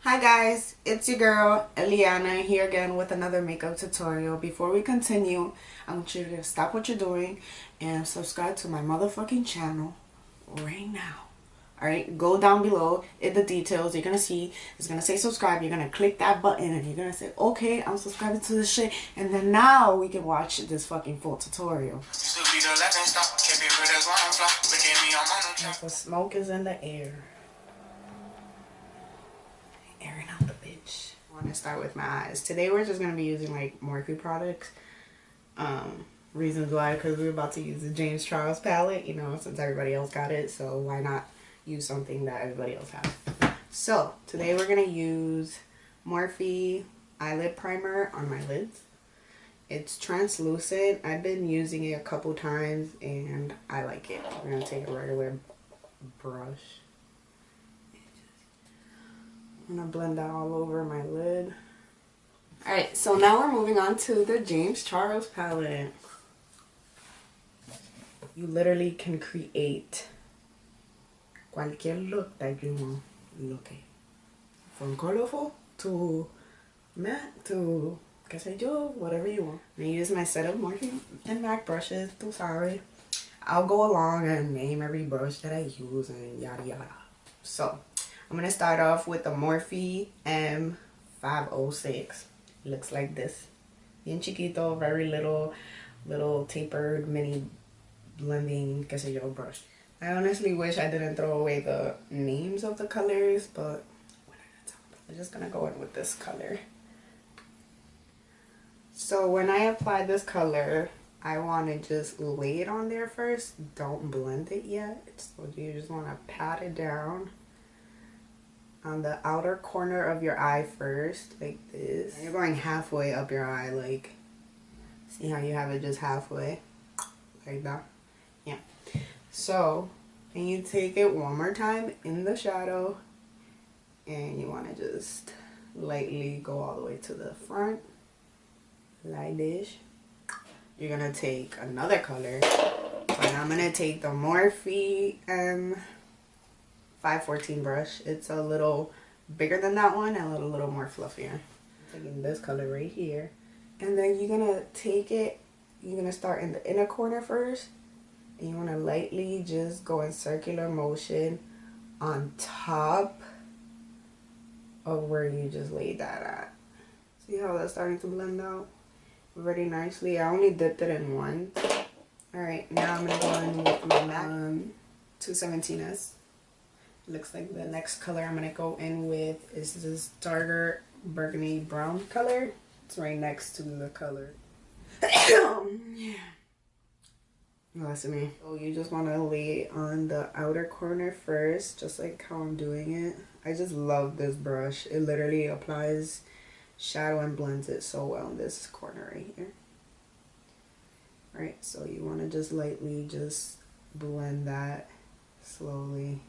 Hi guys, it's your girl Eliana here again with another makeup tutorial. Before we continue, I want you to stop what you're doing and subscribe to my motherfucking channel right now. Alright, go down below in the details. You're gonna see, it's gonna say subscribe. You're gonna click that button and you're gonna say, okay, I'm subscribing to this shit. And then now we can watch this fucking full tutorial. The smoke is in the air. Airing out the bitch. I want to start with my eyes. Today we're just going to be using like Morphe products. Reasons why, because we're about to use the James Charles palette, you know, since everybody else got it. So why not use something that everybody else has. So today we're going to use Morphe eyelid primer on my lids. It's translucent. I've been using it a couple times and I like it. We're going to take a regular brush. I'm going to blend that all over my lid. Alright, so now we're moving on to the James Charles palette. You literally can create cualquier look that you want. Look at. From colorful to matte to qué sé yo, whatever you want. I use my set of Morphe and MAC brushes, tú sabes. I'll go along and name every brush that I use and yada yada. So, I'm going to start off with the Morphe M506. It looks like this. Bien chiquito, very little tapered mini blending, qué sé yo, brush. I honestly wish I didn't throw away the names of the colors, but I'm just going to go in with this color. So when I apply this color, I want to just lay it on there first. Don't blend it yet. So you just want to pat it down on the outer corner of your eye first, like this. And you're going halfway up your eye, like, see how you have it just halfway? Like that? Yeah. So, then you take it one more time in the shadow, and you want to just lightly go all the way to the front, like this. You're going to take another color, and I'm going to take the Morphe 514 brush. It's a little bigger than that one and a little more fluffier. I'm taking this color right here, and then you're gonna take it, you're gonna start in the inner corner first, and you want to lightly just go in circular motion on top of where you just laid that at. See how that's starting to blend out very nicely? I only dipped it in one. Alright, now I'm gonna go in with my MAC 217S. Looks like the next color I'm going to go in with is this darker burgundy brown color. It's right next to the color. Listen to me. So you just want to lay it on the outer corner first, just like how I'm doing it. I just love this brush. It literally applies shadow and blends it so well in this corner right here. Alright, so you want to just lightly just blend that slowly.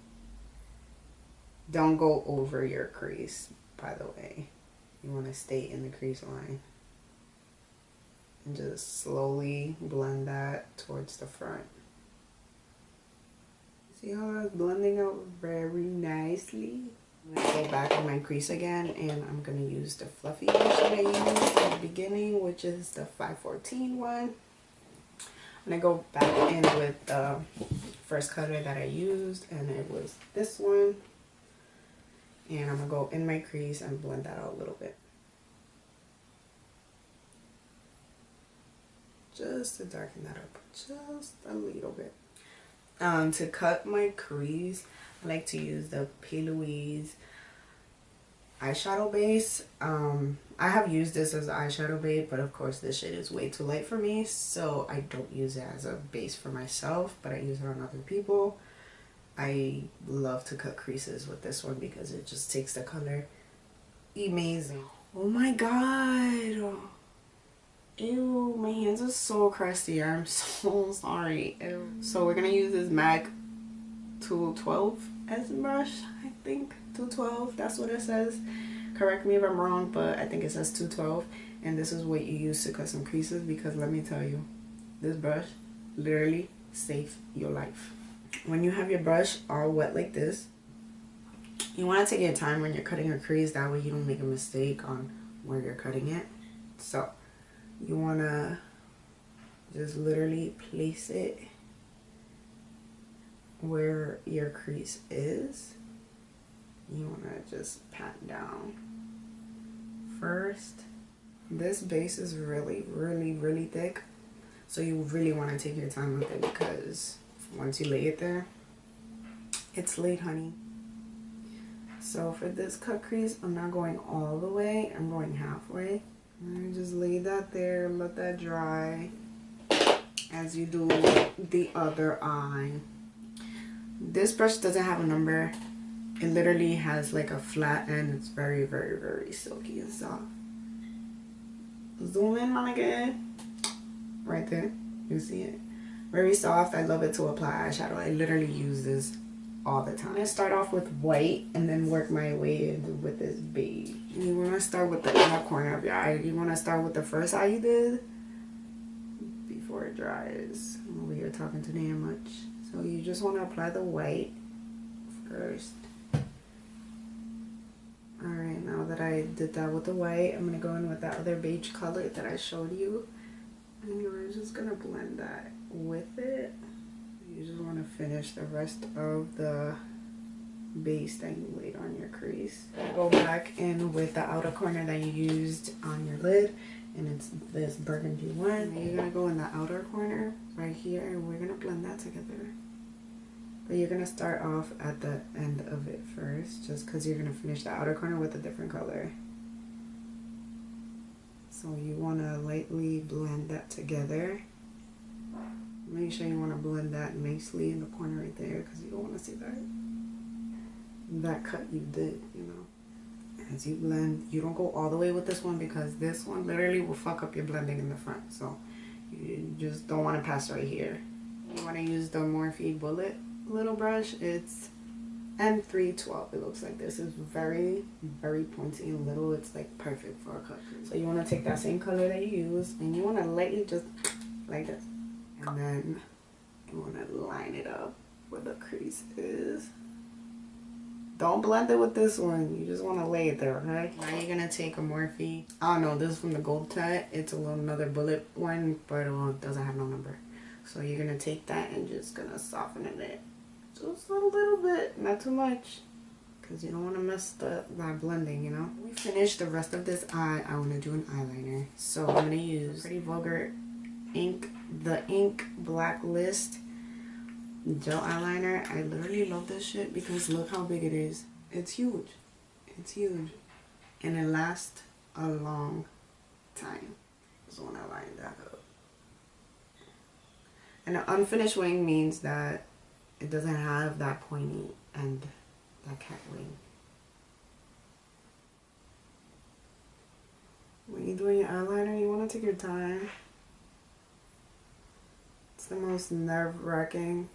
Don't go over your crease, by the way. You want to stay in the crease line. And just slowly blend that towards the front. See how that's blending out very nicely? I'm going to go back in my crease again, and I'm going to use the fluffy brush that I used at the beginning, which is the 514 one. I'm going to go back in with the first color that I used, and it was this one. And I'm going to go in my crease and blend that out a little bit. Just to darken that up just a little bit. To cut my crease, I like to use the P. Louise eyeshadow base. I have used this as an eyeshadow base, but of course this shade is way too light for me, so I don't use it as a base for myself, but I use it on other people. I love to cut creases with this one because it just takes the color amazing. Oh my god. Ew, my hands are so crusty. I'm so sorry. Ew. So we're going to use this MAC 212S brush, I think. 212, that's what it says. Correct me if I'm wrong, but I think it says 212. And this is what you use to cut some creases, because let me tell you, this brush literally saves your life. When you have your brush all wet like this, You want to take your time when you're cutting your crease, that way you don't make a mistake on where you're cutting it. So you want to just literally place it where your crease is. You want to just pat down first. This base is really thick, so you really want to take your time with it, because once you lay it there, it's laid, honey. So for this cut crease, I'm not going all the way, I'm going halfway. And just lay that there, let that dry as you do the other eye. This brush doesn't have a number. It literally has like a flat end. It's very silky and soft. Zoom in, my nigga. Right there. You see it? Very soft. I love it to apply eyeshadow. I literally use this all the time. I'm gonna start off with white and then work my way in with this beige. You want to start with the inner corner of your eye. You want to start with the first eye you did before it dries. I'm over here talking too damn much. So you just want to apply the white first. Alright, now that I did that with the white, I'm going to go in with that other beige color that I showed you. And you're just going to blend that with it. You just want to finish the rest of the base that you laid on your crease. Go back in with the outer corner that you used on your lid, and it's this burgundy one. And you're going to go in the outer corner right here, and we're going to blend that together. But you're going to start off at the end of it first, just because you're going to finish the outer corner with a different color. So you want to lightly blend that together. Make sure you want to blend that nicely in the corner right there, because you don't want to see that cut you did, you know. As you blend, you don't go all the way with this one, because this one literally will fuck up your blending in the front. So you just don't want to pass right here. You want to use the Morphe Bullet little brush. It's M312. It looks like this. Is very pointy and little. It's like perfect for a cut. So you want to take that same color that you use, and you want to lightly just like this, and then you want to line it up where the crease is. Don't blend it with this one. You just want to lay it there, okay? Now you're gonna take a Morphe. I don't know, this is from the Gold Tut. It's a little another bullet one, but it doesn't have no number. So you're gonna take that and just gonna soften it. Just a little bit, not too much, because you don't want to mess that blending, you know. We finished the rest of this eye. I want to do an eyeliner, so I'm gonna use Pretty Vulgar ink, the ink Blacklist gel eyeliner. I literally love this shit because look how big it is. It's huge. It's huge, and it lasts a long time. So when I line that up, and an unfinished wing means that it doesn't have that pointy end, that cat wing. When you're doing your eyeliner, you want to take your time. It's the most nerve-wracking.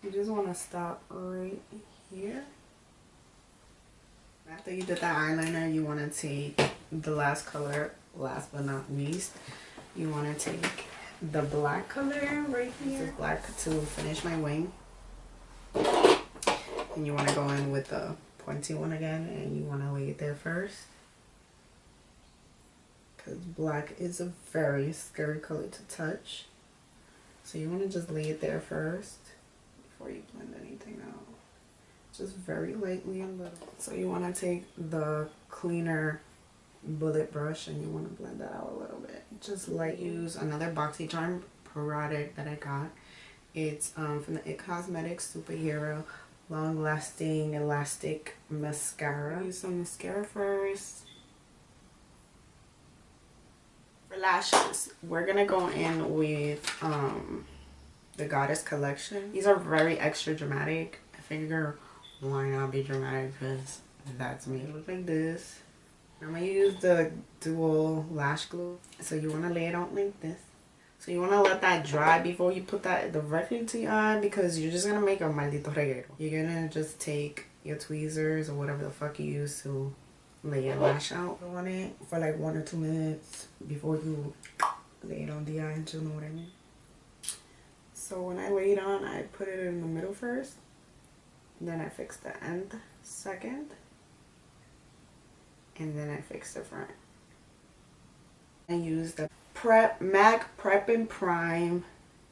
You just want to stop right here. After you did that eyeliner, you want to take the last color, last but not least. You want to take the black color right here. This is black to finish my wing. And you want to go in with the pointy one again, and you want to lay it there first, because black is a very scary color to touch. So you want to just lay it there first before you blend anything out. Just very lightly and little. So you want to take the cleaner bullet brush and you want to blend that out a little bit. Just light. Use another BoxyCharm product that I got. It's from the It Cosmetics Superhero Long Lasting Elastic Mascara. Use some mascara first. For lashes, we're gonna go in with the Goddess Collection. These are very extra dramatic. I figure why not be dramatic, because that's me. It looks like this. I'm gonna use the dual lash glue. So you want to lay it out like this. So you want to let that dry before you put that directly to your eye, because you're just gonna make a maldito reguero. You're gonna just take your tweezers or whatever the fuck you use to lay your lash out on it for like 1 or 2 minutes before you lay it on the eye. You know what I mean? So when I lay it on, I put it in the middle first. then I fix the end second, and then I fix the front. I use the MAC Prep and Prime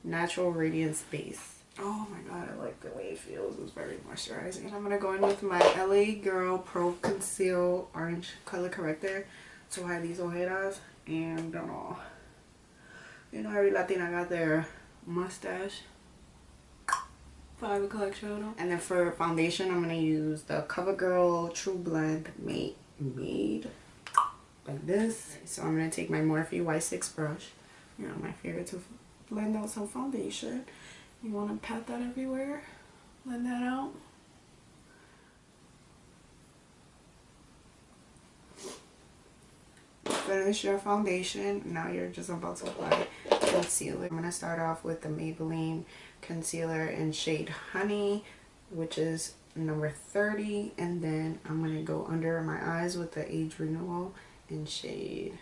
Natural Radiance Base. Oh my god, I like the way it feels. It's very moisturizing. And I'm gonna go in with my LA Girl Pro Conceal Orange Color Corrector to hide these ojeras. And you know, every Latina got their mustache. Five o'clock shadow. And then for foundation, I'm gonna use the CoverGirl True Blend Made like this. So I'm gonna take my Morphe Y6 brush. You know, my favorite to blend out some foundation. You want to pat that everywhere, blend that out. Finish your foundation. Now you're just about to apply concealer. I'm going to start off with the Maybelline concealer in shade Honey, which is number 30. And then I'm going to go under my eyes with the Age Renewal in shade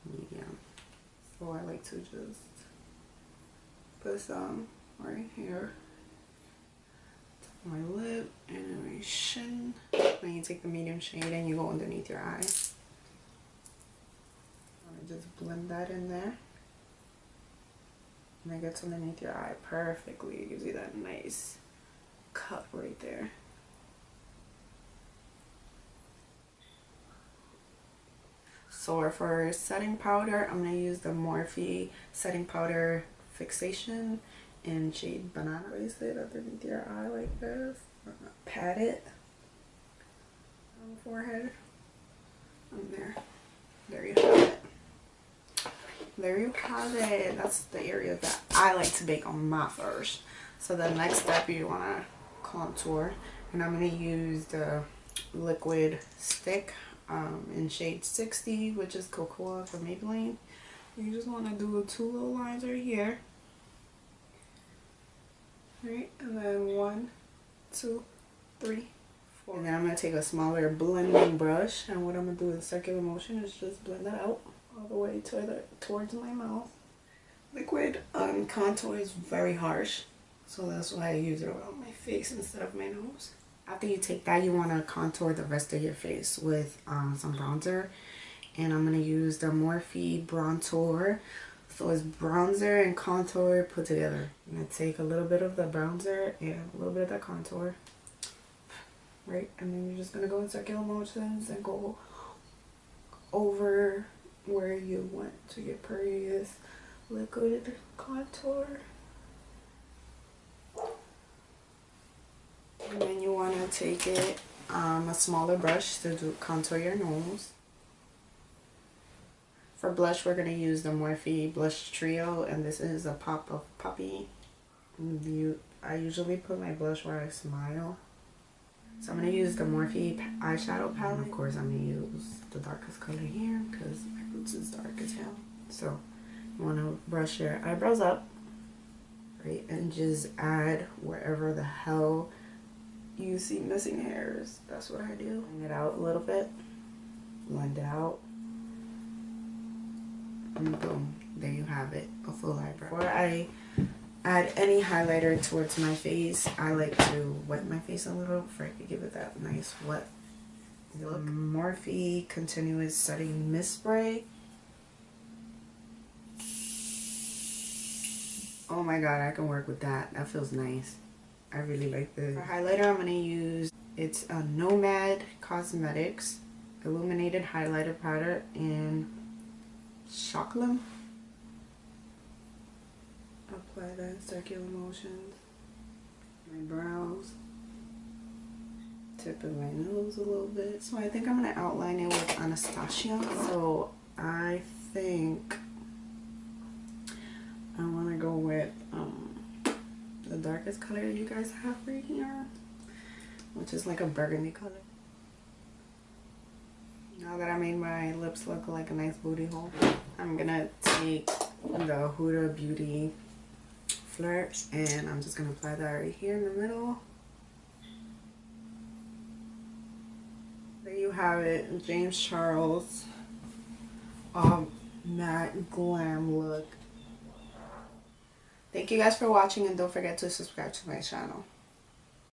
Medium. So I like to just put some right here, my lip and my chin. Then you take the medium shade and you go underneath your eye. I'm gonna just blend that in there. And it gets underneath your eye perfectly. It gives you that nice cut right there. So for setting powder, I'm gonna use the Morphe setting powder fixation in shade Banana. Place it underneath your eye like this. Pat it on the forehead. And there you have it. There you have it. That's the area that I like to bake on my first. So the next step, you want to contour, and I'm going to use the liquid stick in shade 60, which is Cocoa from Maybelline. You just want to do 2 little lines right here. Right, and then 1, 2, 3, 4. And then I'm going to take a smaller blending brush, and what I'm going to do in circular motion is just blend that out all the way towards my mouth. Liquid contour is very harsh, so that's why I use it around my face instead of my nose. After you take that, you want to contour the rest of your face with some bronzer, and I'm going to use the Morphe Brontour. So it's bronzer and contour put together. I'm going to take a little bit of the bronzer and a little bit of the contour. Right? And then you're just going to go in circular motions and go over where you want to get prettiest liquid contour. And then you want to take it, a smaller brush to contour your nose. For blush, we're going to use the Morphe Blush Trio, and this is a Pop of Puppy. I usually put my blush where I smile. So I'm going to use the Morphe eyeshadow palette. Of course, I'm going to use the darkest color here because my roots is dark as hell. So you want to brush your eyebrows up, right, and just add wherever the hell you see missing hairs. That's what I do. Bring it out a little bit, blend it out. And boom, there you have it, a full eyebrow. Before I add any highlighter towards my face, I like to wet my face a little before I can give it that nice wet look. Morphe Continuous Setting Mist Spray. Oh my god, I can work with that. That feels nice. I really like this. For highlighter, I'm going to use, it's a Nomad Cosmetics Illuminated Highlighter Powder in Shocklyn. Apply that in circular motions. My brows. Tip of my nose a little bit. So I think I'm going to outline it with Anastasia. So I think I want to go with the darkest color you guys have right here, which is like a burgundy color. Now that I made my lips look like a nice booty hole, I'm gonna take the Huda Beauty Flirt, and I'm just gonna apply that right here in the middle. There you have it, James Charles matte glam look. Thank you guys for watching, and don't forget to subscribe to my channel.